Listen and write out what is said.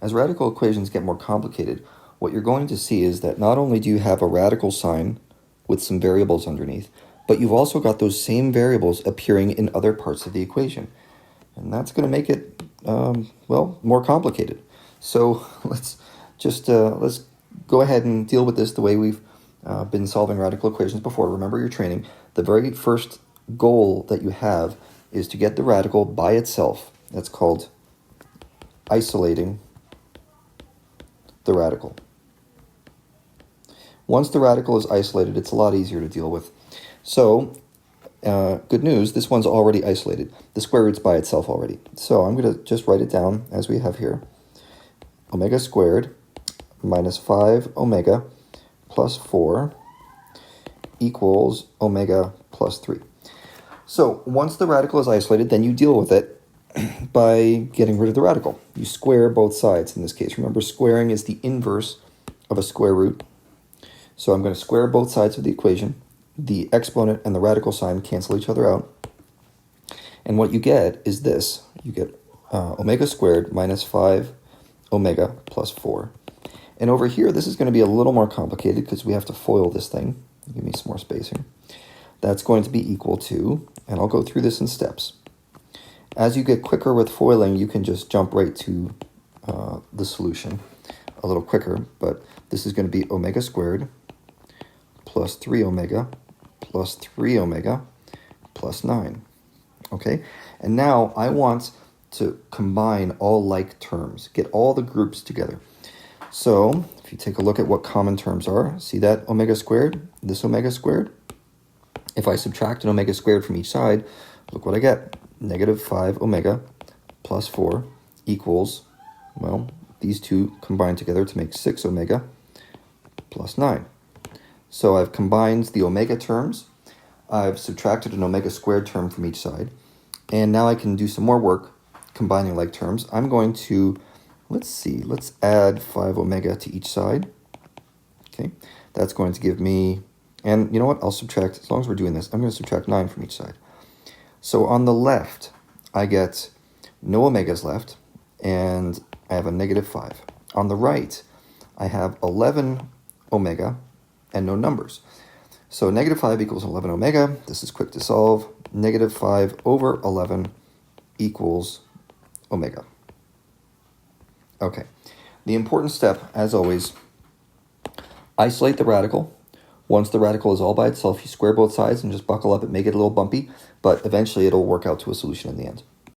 as radical equations get more complicated, what you're going to see is that not only do you have a radical sign with some variables underneath, but you've also got those same variables appearing in other parts of the equation. And that's going to make it, more complicated. So let's go ahead and deal with this the way we've been solving radical equations before. Remember your training. The very first goal that you have is to get the radical by itself. That's called isolating the radical. Once the radical is isolated, it's a lot easier to deal with. So, good news, this one's already isolated. The square root's by itself already. So I'm going to just write it down as we have here. Omega squared minus 5 omega plus 4 equals omega plus 3. So once the radical is isolated, then you deal with it by getting rid of the radical. You square both sides in this case. Remember, squaring is the inverse of a square root. So I'm going to square both sides of the equation. The exponent and the radical sign cancel each other out. And what you get is this. You get omega squared minus 5 omega plus 4. And over here, this is going to be a little more complicated because we have to FOIL this thing. Give me some more space here. That's going to be equal to, and I'll go through this in steps. As you get quicker with foiling, you can just jump right to the solution a little quicker. But this is going to be omega squared plus 3 omega plus 3 omega plus 9. Okay? And now I want to combine all like terms, get all the groups together. So if you take a look at what common terms are, see that omega squared, this omega squared? If I subtract an omega squared from each side, look what I get. Negative 5 omega plus 4 equals, well, these two combine together to make 6 omega plus 9. So I've combined the omega terms, I've subtracted an omega squared term from each side, and now I can do some more work combining like terms. I'm going to, let's add 5 omega to each side. Okay, that's going to give me, and you know what, I'll subtract, as long as we're doing this, I'm going to subtract 9 from each side. So on the left, I get no omegas left, and I have a negative 5. On the right, I have 11 omega and no numbers. So negative 5 equals 11 omega. This is quick to solve. Negative 5 over 11 equals omega. Okay. The important step, as always, isolate the radical. Once the radical is all by itself, you square both sides and just buckle up and make it a little bumpy, but eventually it'll work out to a solution in the end.